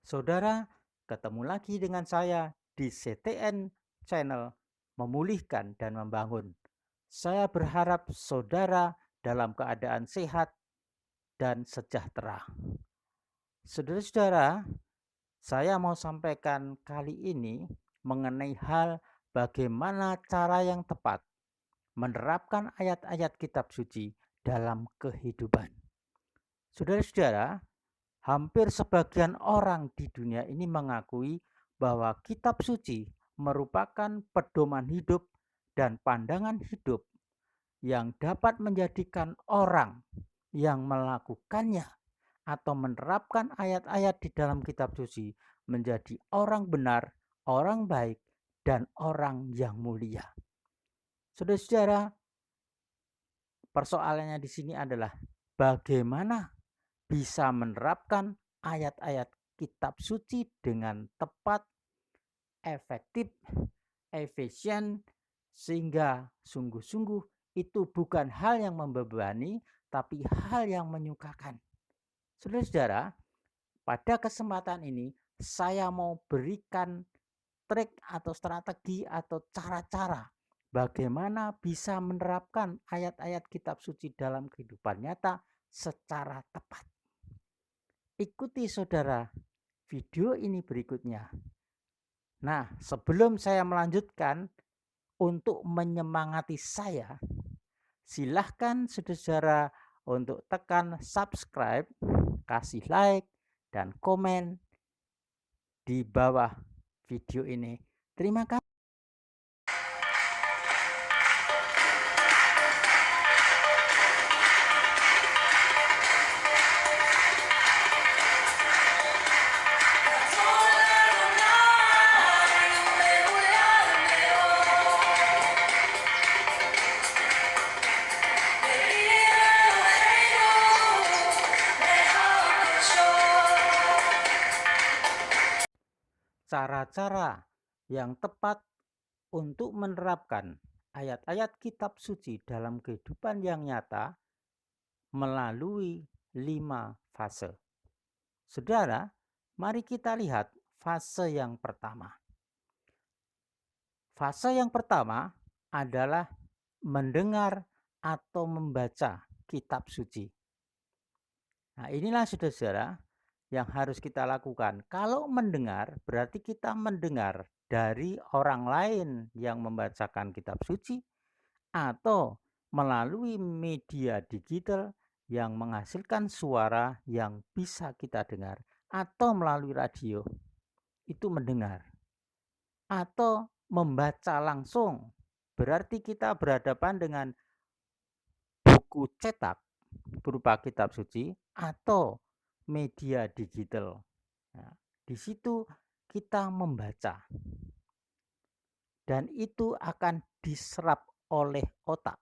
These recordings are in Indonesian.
Saudara, ketemu lagi dengan saya di CTN Channel Memulihkan dan Membangun. Saya berharap saudara dalam keadaan sehat dan sejahtera. Saudara-saudara, saya mau sampaikan kali ini mengenai hal bagaimana cara yang tepat menerapkan ayat-ayat kitab suci dalam kehidupan. Saudara-saudara, hampir sebagian orang di dunia ini mengakui bahwa kitab suci merupakan pedoman hidup dan pandangan hidup yang dapat menjadikan orang yang melakukannya atau menerapkan ayat-ayat di dalam kitab suci menjadi orang benar, orang baik, dan orang yang mulia. Saudara-saudara, persoalannya di sini adalah bagaimana bisa menerapkan ayat-ayat kitab suci dengan tepat, efektif, efisien, sehingga sungguh-sungguh itu bukan hal yang membebani, tapi hal yang menyukakan. Saudara-saudara, pada kesempatan ini saya mau berikan trik atau strategi atau cara-cara bagaimana bisa menerapkan ayat-ayat kitab suci dalam kehidupan nyata secara tepat. Ikuti saudara video ini berikutnya. Nah, sebelum saya melanjutkan, untuk menyemangati saya, silahkan saudara untuk tekan subscribe, kasih like, dan komen di bawah video ini. Terima kasih. Cara-cara yang tepat untuk menerapkan ayat-ayat kitab suci dalam kehidupan yang nyata melalui 5 fase. Saudara, mari kita lihat fase yang pertama. Fase yang pertama adalah mendengar atau membaca kitab suci. Nah, inilah saudara-saudara yang harus kita lakukan. Kalau mendengar, berarti kita mendengar dari orang lain yang membacakan kitab suci atau melalui media digital yang menghasilkan suara yang bisa kita dengar, atau melalui radio, itu mendengar. Atau membaca langsung, berarti kita berhadapan dengan buku cetak berupa kitab suci atau media digital. Nah, di situ kita membaca dan itu akan diserap oleh otak.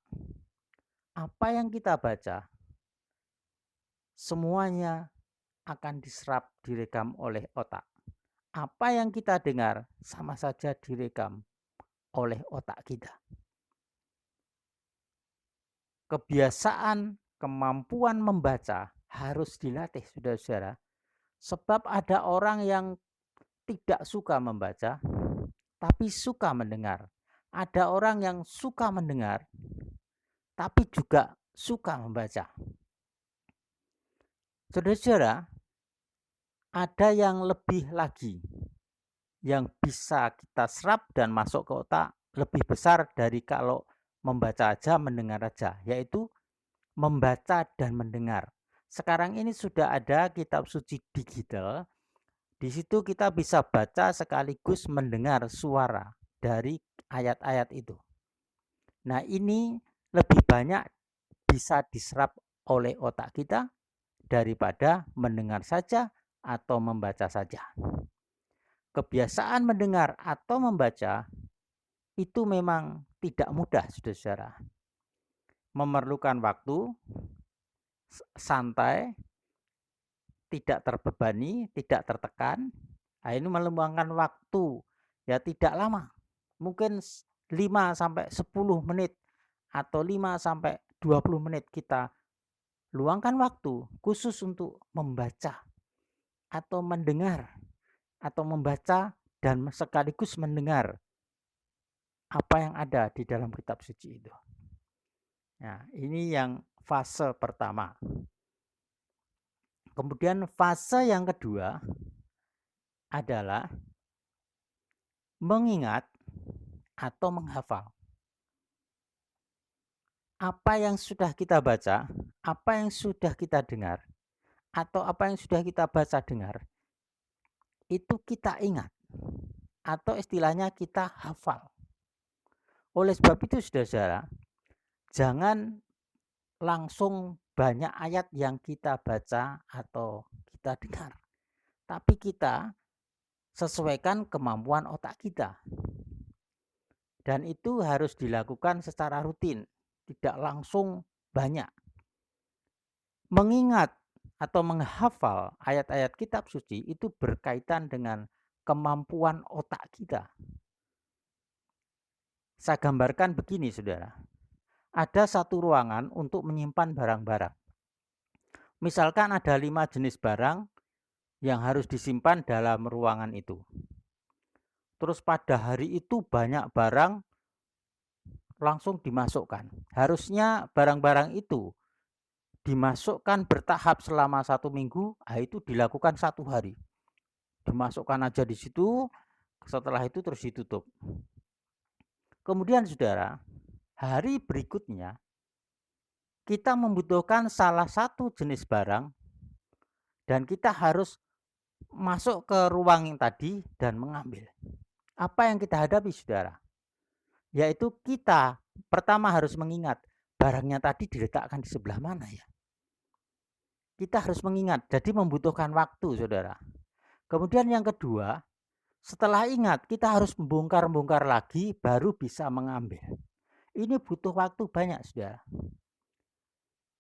Apa yang kita baca semuanya akan diserap, direkam oleh otak. Apa yang kita dengar sama saja direkam oleh otak kita. Kebiasaan, kemampuan membaca harus dilatih, saudara-saudara. Sebab ada orang yang tidak suka membaca, tapi suka mendengar. Ada orang yang suka mendengar, tapi juga suka membaca. Saudara-saudara, ada yang lebih lagi yang bisa kita serap dan masuk ke otak lebih besar dari kalau membaca aja, mendengar aja, yaitu membaca dan mendengar. Sekarang ini sudah ada kitab suci digital. Di situ kita bisa baca sekaligus mendengar suara dari ayat-ayat itu. Nah, ini lebih banyak bisa diserap oleh otak kita daripada mendengar saja atau membaca saja. Kebiasaan mendengar atau membaca itu memang tidak mudah, saudara-saudara. Memerlukan waktu, santai, tidak terbebani, tidak tertekan. Nah, ini meluangkan waktu ya tidak lama. Mungkin 5 sampai 10 menit atau 5 sampai 20 menit kita luangkan waktu khusus untuk membaca atau mendengar atau membaca dan sekaligus mendengar apa yang ada di dalam kitab suci itu. Nah, ini yang fase pertama. Kemudian fase yang kedua adalah mengingat atau menghafal. Apa yang sudah kita baca, apa yang sudah kita dengar, atau apa yang sudah kita baca dengar, itu kita ingat. Atau istilahnya kita hafal. Oleh sebab itu, saudara, jangan langsung banyak ayat yang kita baca atau kita dengar. Tapi kita sesuaikan kemampuan otak kita. Dan itu harus dilakukan secara rutin, tidak langsung banyak. Mengingat atau menghafal ayat-ayat kitab suci itu berkaitan dengan kemampuan otak kita. Saya gambarkan begini, saudara. Ada satu ruangan untuk menyimpan barang-barang. Misalkan ada 5 jenis barang yang harus disimpan dalam ruangan itu. Terus pada hari itu banyak barang langsung dimasukkan. Harusnya barang-barang itu dimasukkan bertahap selama 1 minggu, itu dilakukan 1 hari. Dimasukkan aja di situ, setelah itu terus ditutup. Kemudian saudara, hari berikutnya kita membutuhkan salah satu jenis barang dan kita harus masuk ke ruang yang tadi dan mengambil. Apa yang kita hadapi, saudara? Yaitu kita pertama harus mengingat barangnya tadi diletakkan di sebelah mana ya. Kita harus mengingat, jadi membutuhkan waktu, saudara. Kemudian yang kedua, setelah ingat kita harus membongkar-bongkar lagi baru bisa mengambil. Ini butuh waktu banyak, saudara.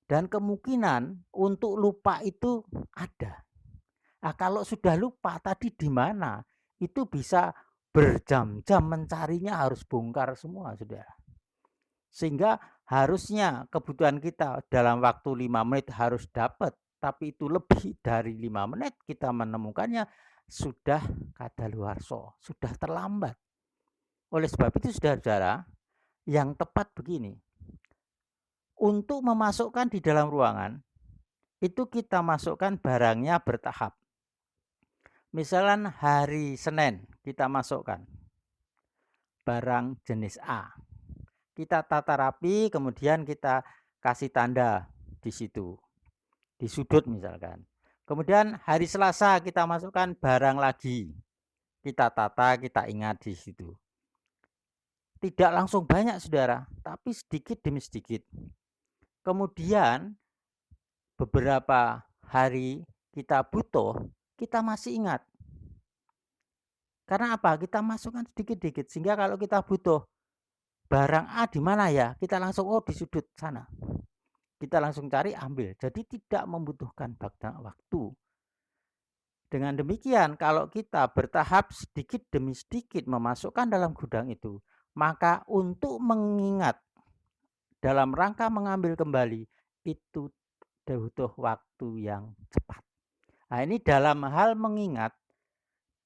Dan kemungkinan untuk lupa itu ada. Nah, kalau sudah lupa tadi di mana, itu bisa berjam-jam mencarinya, harus bongkar semua, saudara. Sehingga harusnya kebutuhan kita dalam waktu 5 menit harus dapat, tapi itu lebih dari 5 menit kita menemukannya, sudah kadaluarsa, sudah terlambat. Oleh sebab itu, saudara-saudara, yang tepat begini. Untuk memasukkan di dalam ruangan, itu kita masukkan barangnya bertahap. Misalnya hari Senin kita masukkan barang jenis A. Kita tata rapi, kemudian kita kasih tanda di situ, di sudut misalkan. Kemudian hari Selasa kita masukkan barang lagi. Kita tata, kita ingat di situ. Tidak langsung banyak, saudara, tapi sedikit demi sedikit. Kemudian beberapa hari kita butuh, kita masih ingat. Karena apa? Kita masukkan sedikit-sedikit, sehingga kalau kita butuh barang A di mana ya, kita langsung di sudut sana. Kita langsung cari, ambil. Jadi tidak membutuhkan waktu. Dengan demikian, kalau kita bertahap sedikit demi sedikit memasukkan dalam gudang itu, maka untuk mengingat dalam rangka mengambil kembali itu butuh waktu yang cepat. Nah, ini dalam hal mengingat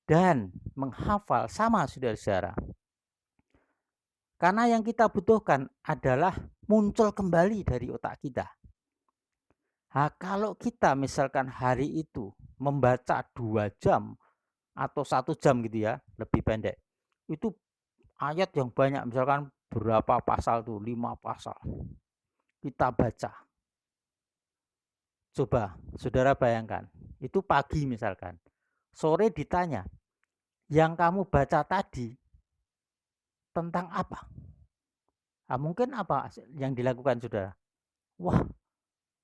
dan menghafal sama, saudara-saudara. Karena yang kita butuhkan adalah muncul kembali dari otak kita. Nah, kalau kita misalkan hari itu membaca 2 jam atau 1 jam gitu ya, lebih pendek, itu ayat yang banyak, misalkan berapa pasal tuh, 5 pasal kita baca. Coba saudara bayangkan, itu pagi misalkan, sore ditanya, yang kamu baca tadi tentang apa? Nah, mungkin apa yang dilakukan, saudara? Wah,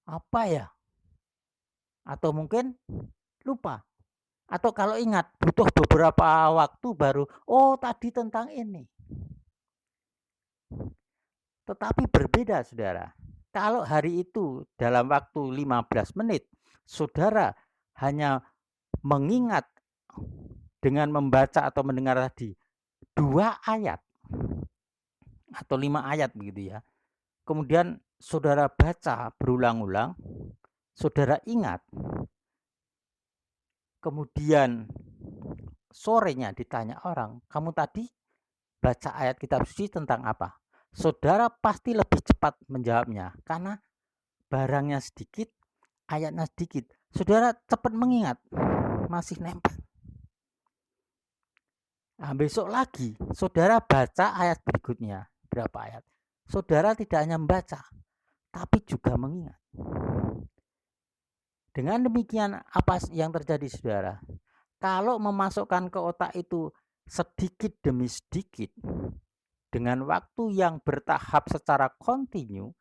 apa ya? Atau mungkin lupa. Atau kalau ingat, butuh beberapa waktu baru, tadi tentang ini. Tetapi berbeda, saudara. Kalau hari itu dalam waktu 15 menit, saudara hanya mengingat dengan membaca atau mendengar tadi 2 ayat atau 5 ayat begitu ya. Kemudian saudara baca berulang-ulang, saudara ingat, kemudian sorenya ditanya orang, kamu tadi baca ayat kitab suci tentang apa? Saudara pasti lebih cepat menjawabnya karena barangnya sedikit, ayatnya sedikit. Saudara cepat mengingat, masih nempel. Nah, besok lagi saudara baca ayat berikutnya, berapa ayat. Saudara tidak hanya membaca, tapi juga mengingat. Dengan demikian apa yang terjadi saudara? Kalau memasukkan ke otak itu sedikit demi sedikit, dengan waktu yang bertahap secara kontinu,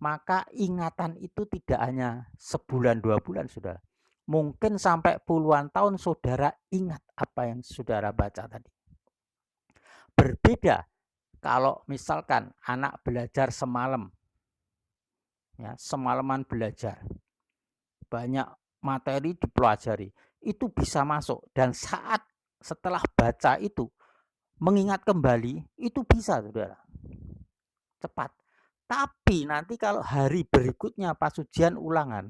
maka ingatan itu tidak hanya sebulan 2 bulan saudara. Mungkin sampai puluhan tahun saudara ingat apa yang saudara baca tadi. Berbeda kalau misalkan anak belajar semalam, ya, semalaman belajar, banyak materi dipelajari, itu bisa masuk dan saat setelah baca itu mengingat kembali itu bisa saudara, cepat. Tapi nanti kalau hari berikutnya pas ujian ulangan,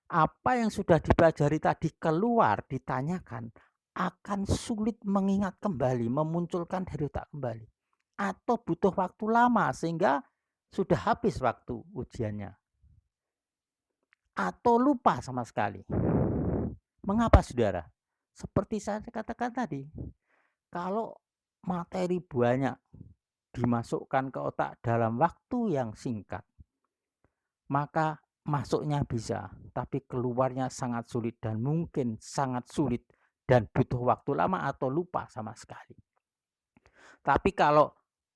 apa yang sudah dipelajari tadi keluar ditanyakan, akan sulit mengingat kembali, memunculkan dari otak kembali. Atau butuh waktu lama sehingga sudah habis waktu ujiannya. Atau lupa sama sekali. Mengapa saudara? Seperti saya katakan tadi, kalau materi banyak dimasukkan ke otak dalam waktu yang singkat, maka masuknya bisa, tapi keluarnya sangat sulit dan mungkin sangat sulit dan butuh waktu lama atau lupa sama sekali. Tapi kalau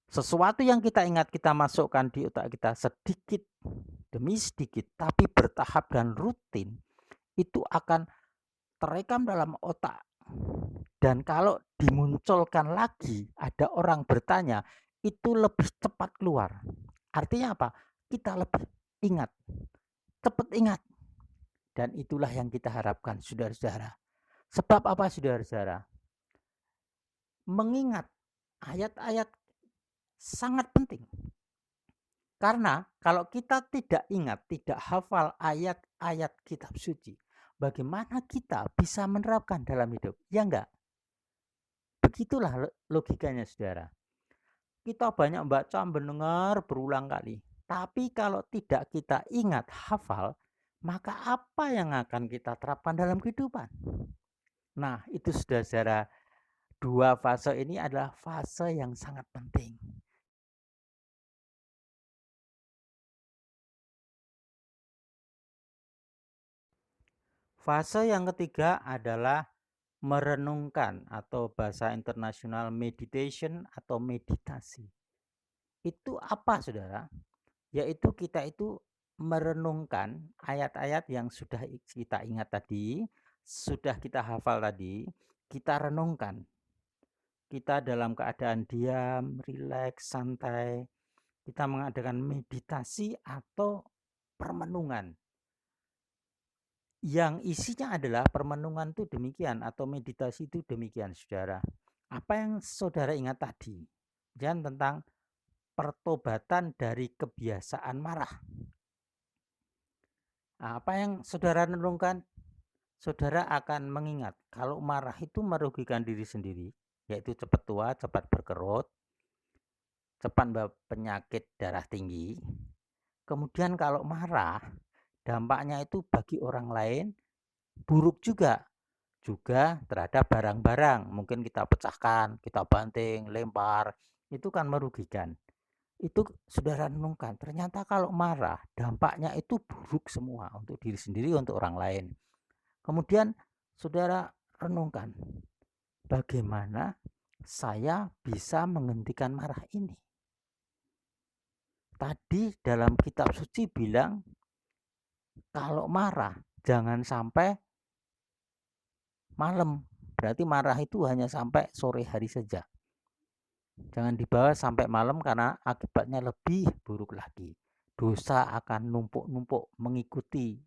sesuatu yang kita ingat kita masukkan di otak kita sedikit demi sedikit, tapi bertahap dan rutin, itu akan terekam dalam otak. Dan kalau dimunculkan lagi, ada orang bertanya, itu lebih cepat keluar. Artinya apa? Kita lebih ingat, cepat ingat. Dan itulah yang kita harapkan, saudara-saudara. Sebab apa, saudara-saudara? Mengingat ayat-ayat sangat penting. Karena kalau kita tidak ingat, tidak hafal ayat-ayat kitab suci, bagaimana kita bisa menerapkan dalam hidup? Ya enggak? Begitulah logikanya saudara. Kita banyak baca, mendengar berulang kali. Tapi kalau tidak kita ingat, hafal, maka apa yang akan kita terapkan dalam kehidupan? Nah, itu saudara-saudara, dua fase ini adalah fase yang sangat penting. Fase yang ketiga adalah merenungkan atau bahasa internasional meditation atau meditasi. Itu apa saudara? Yaitu kita itu merenungkan ayat-ayat yang sudah kita ingat tadi, sudah kita hafal tadi, kita renungkan. Kita dalam keadaan diam, rileks, santai, kita mengadakan meditasi atau permenungan. Yang isinya adalah permenungan itu demikian atau meditasi itu demikian saudara. Apa yang saudara ingat tadi? Dan tentang pertobatan dari kebiasaan marah. Nah, apa yang saudara renungkan? Saudara akan mengingat kalau marah itu merugikan diri sendiri, yaitu cepat tua, cepat berkerut, cepat penyakit darah tinggi. Kemudian kalau marah, dampaknya itu bagi orang lain buruk juga terhadap barang-barang. Mungkin kita pecahkan, kita banting, lempar, itu kan merugikan. Itu saudara renungkan, ternyata kalau marah dampaknya itu buruk semua untuk diri sendiri, untuk orang lain. Kemudian saudara renungkan, bagaimana saya bisa menghentikan marah ini. Tadi dalam kitab suci bilang, kalau marah jangan sampai malam. Berarti marah itu hanya sampai sore hari saja. Jangan dibawa sampai malam karena akibatnya lebih buruk lagi. Dosa akan numpuk-numpuk mengikuti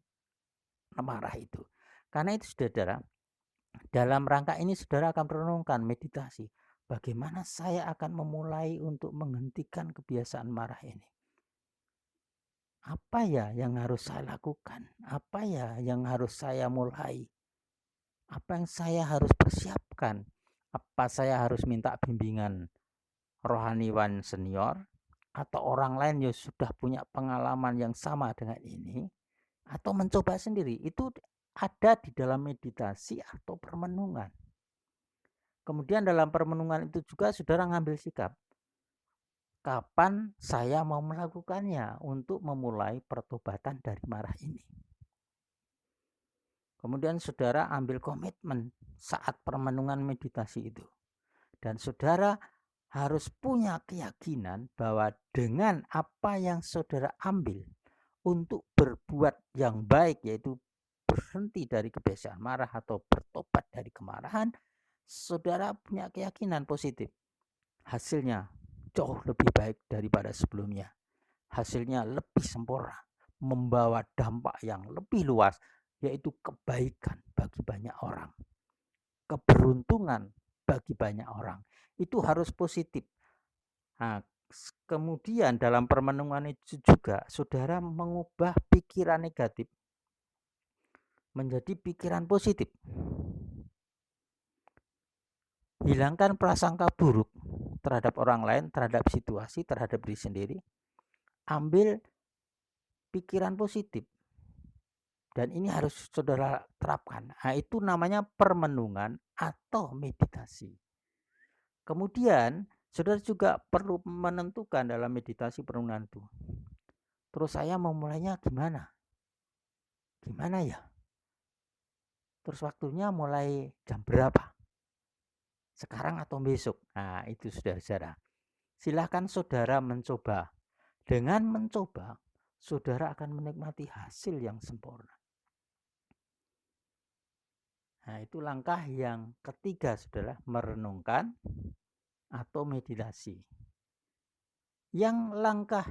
marah itu. Karena itu saudara, dalam rangka ini saudara akan merenungkan meditasi. Bagaimana saya akan memulai untuk menghentikan kebiasaan marah ini? Apa ya yang harus saya lakukan? Apa ya yang harus saya mulai? Apa yang saya harus persiapkan? Apa saya harus minta bimbingan rohaniwan senior atau orang lain yang sudah punya pengalaman yang sama dengan ini, atau mencoba sendiri? Itu ada di dalam meditasi atau permenungan. Kemudian dalam permenungan itu juga saudara ngambil sikap. Kapan saya mau melakukannya untuk memulai pertobatan dari marah ini? Kemudian saudara ambil komitmen saat permenungan meditasi itu. Dan saudara harus punya keyakinan bahwa dengan apa yang saudara ambil untuk berbuat yang baik, yaitu berhenti dari kebiasaan marah atau bertobat dari kemarahan, saudara punya keyakinan positif. Hasilnya jauh lebih baik daripada sebelumnya. Hasilnya lebih sempurna, membawa dampak yang lebih luas, yaitu kebaikan bagi banyak orang, keberuntungan bagi banyak orang. Itu harus positif. Nah, kemudian dalam permenungan itu juga saudara mengubah pikiran negatif menjadi pikiran positif. Hilangkan prasangka buruk terhadap orang lain, terhadap situasi, terhadap diri sendiri. Ambil pikiran positif. Dan ini harus saudara terapkan. Nah, itu namanya permenungan atau meditasi. Kemudian, saudara juga perlu menentukan dalam meditasi permenungan itu. Terus saya mau mulainya gimana? Gimana ya? Terus waktunya mulai jam berapa? Sekarang atau besok? Nah, itu saudara-saudara. Silakan saudara mencoba. Dengan mencoba, saudara akan menikmati hasil yang sempurna. Nah, itu langkah yang ketiga, saudara, merenungkan atau meditasi. Yang langkah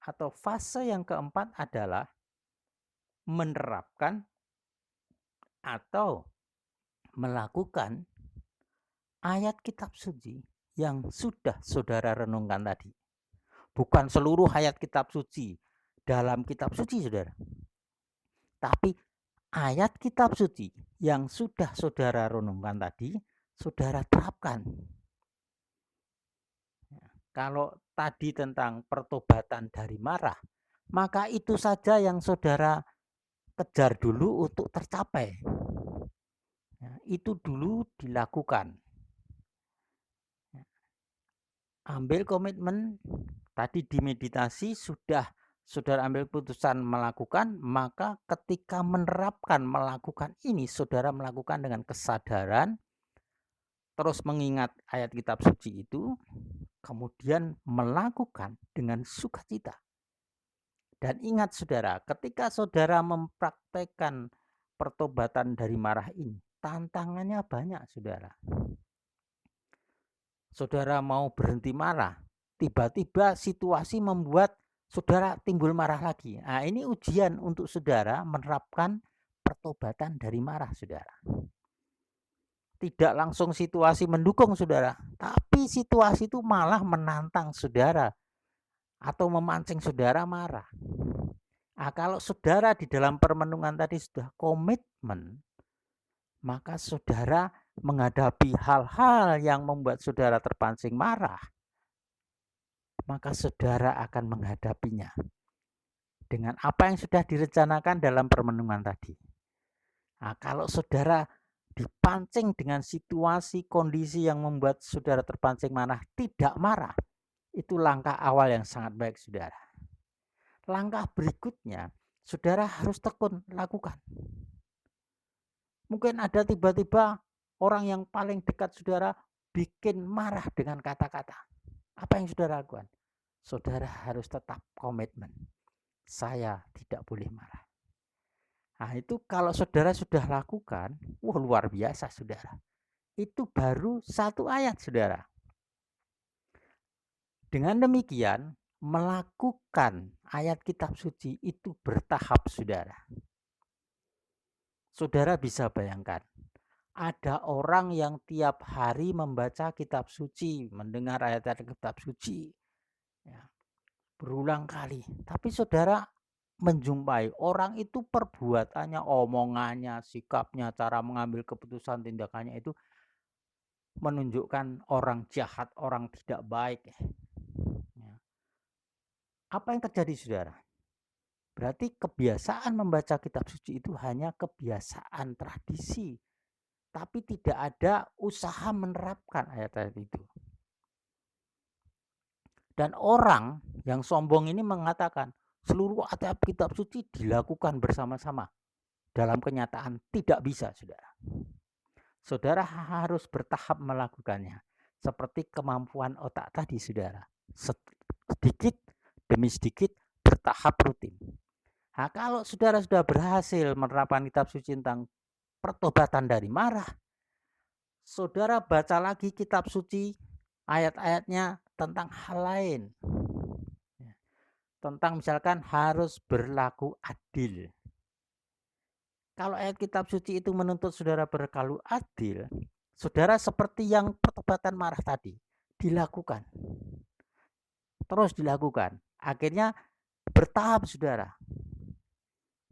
atau fase yang keempat adalah menerapkan atau melakukan ayat kitab suci yang sudah saudara renungkan tadi. Bukan seluruh ayat kitab suci dalam kitab suci, saudara. Tapi ayat kitab suci yang sudah saudara renungkan tadi, saudara terapkan. Kalau tadi tentang pertobatan dari marah, maka itu saja yang saudara kejar dulu untuk tercapai. Itu dulu dilakukan. Ambil komitmen tadi di meditasi, sudah saudara ambil putusan melakukan, maka ketika menerapkan melakukan ini, saudara melakukan dengan kesadaran, terus mengingat ayat kitab suci itu, kemudian melakukan dengan sukacita. Dan ingat saudara, ketika saudara mempraktekkan pertobatan dari marah ini, tantangannya banyak, saudara. Saudara mau berhenti marah, tiba-tiba situasi membuat saudara timbul marah lagi. Nah, ini ujian untuk saudara menerapkan pertobatan dari marah, saudara. Tidak langsung situasi mendukung saudara, tapi situasi itu malah menantang saudara atau memancing saudara marah. Nah, kalau saudara di dalam permenungan tadi sudah komitmen, maka saudara menghadapi hal-hal yang membuat saudara terpancing marah, maka saudara akan menghadapinya dengan apa yang sudah direncanakan dalam permenungan tadi. Nah, kalau saudara dipancing dengan situasi kondisi yang membuat saudara terpancing marah, tidak marah, itu langkah awal yang sangat baik, saudara. Langkah berikutnya, saudara harus tekun lakukan. Mungkin ada tiba-tiba orang yang paling dekat saudara bikin marah dengan kata-kata. Apa yang saudara lakukan? Saudara harus tetap komitmen. Saya tidak boleh marah. Nah, itu kalau saudara sudah lakukan, wah luar biasa, saudara. Itu baru satu ayat, saudara. Dengan demikian, melakukan ayat kitab suci itu bertahap, saudara. Saudara bisa bayangkan, ada orang yang tiap hari membaca kitab suci, mendengar ayat-ayat kitab suci, ya, berulang kali. Tapi saudara menjumpai orang itu perbuatannya, omongannya, sikapnya, cara mengambil keputusan, tindakannya itu menunjukkan orang jahat, orang tidak baik. Ya. Apa yang terjadi, saudara? Berarti kebiasaan membaca kitab suci itu hanya kebiasaan tradisi, tapi tidak ada usaha menerapkan ayat-ayat itu. Dan orang yang sombong ini mengatakan seluruh ayat kitab suci dilakukan bersama-sama. Dalam kenyataan tidak bisa, saudara. Saudara harus bertahap melakukannya. Seperti kemampuan otak tadi, saudara. Sedikit demi sedikit, bertahap rutin. Nah, kalau saudara sudah berhasil menerapkan kitab suci tentang pertobatan dari marah, saudara baca lagi kitab suci, ayat-ayatnya tentang hal lain. Tentang misalkan harus berlaku adil. Kalau ayat kitab suci itu menuntut saudara berlaku adil, saudara seperti yang pertobatan marah tadi, dilakukan. Terus dilakukan. Akhirnya bertahap, saudara.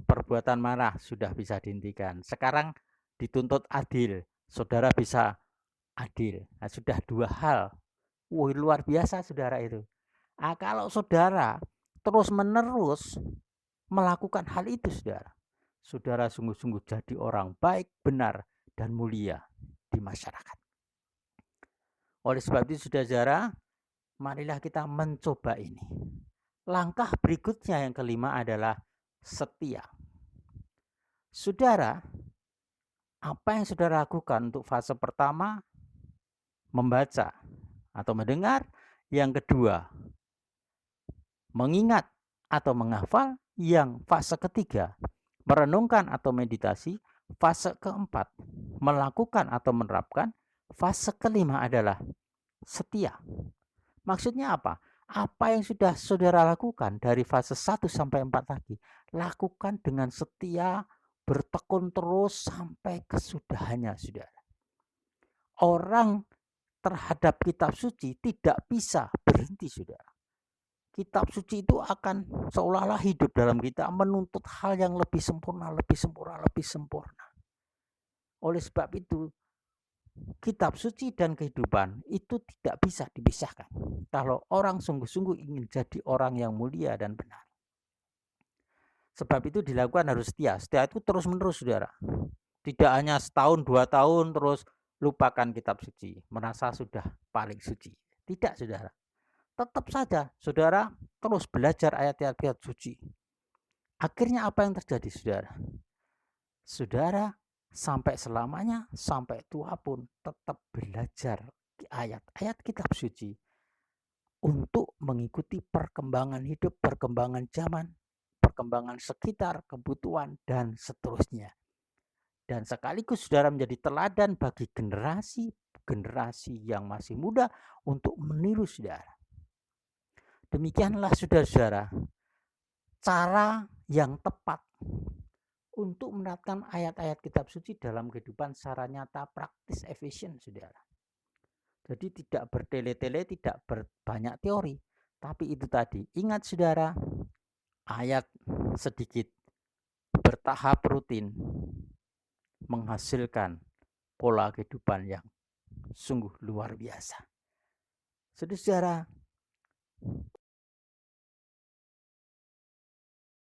Perbuatan marah sudah bisa dihentikan. Sekarang dituntut adil. Saudara bisa adil. Nah, sudah dua hal. Wah, luar biasa, saudara itu. Nah, kalau saudara terus-menerus melakukan hal itu, saudara sungguh-sungguh jadi orang baik, benar, dan mulia di masyarakat. Oleh sebab itu, saudara, marilah kita mencoba ini. Langkah berikutnya yang kelima adalah setia. Saudara, apa yang saudara lakukan untuk fase pertama? Membaca atau mendengar. Yang kedua, mengingat atau menghafal. Yang fase ketiga, merenungkan atau meditasi. Fase keempat, melakukan atau menerapkan. Fase kelima adalah setia. Maksudnya apa? Apa yang sudah saudara lakukan dari fase 1 sampai 4 tadi, lakukan dengan setia, bertekun terus sampai kesudahannya, saudara. Orang terhadap kitab suci tidak bisa berhenti, saudara. Kitab suci itu akan seolah-olah hidup dalam kita, menuntut hal yang lebih sempurna, lebih sempurna, lebih sempurna. Oleh sebab itu, kitab suci dan kehidupan itu tidak bisa dipisahkan. Kalau orang sungguh-sungguh ingin jadi orang yang mulia dan benar. Sebab itu dilakukan harus setia. Setia itu terus-menerus, saudara. Tidak hanya setahun, 2 tahun terus lupakan kitab suci. Merasa sudah paling suci. Tidak, saudara. Tetap saja, saudara terus belajar ayat-ayat kitab suci. Akhirnya apa yang terjadi, saudara? Saudara sampai selamanya, sampai tua pun tetap belajar ayat-ayat kitab suci untuk mengikuti perkembangan hidup, perkembangan zaman, perkembangan sekitar, kebutuhan, dan seterusnya. Dan sekaligus saudara menjadi teladan bagi generasi yang masih muda untuk meniru saudara. Demikianlah saudara-saudara, cara yang tepat untuk menerapkan ayat-ayat kitab suci dalam kehidupan secara nyata, praktis, efisien, saudara. Jadi tidak bertele-tele, tidak berbanyak teori. Tapi itu tadi, ingat saudara, ayat sedikit, bertahap rutin, menghasilkan pola kehidupan yang sungguh luar biasa. Saudara,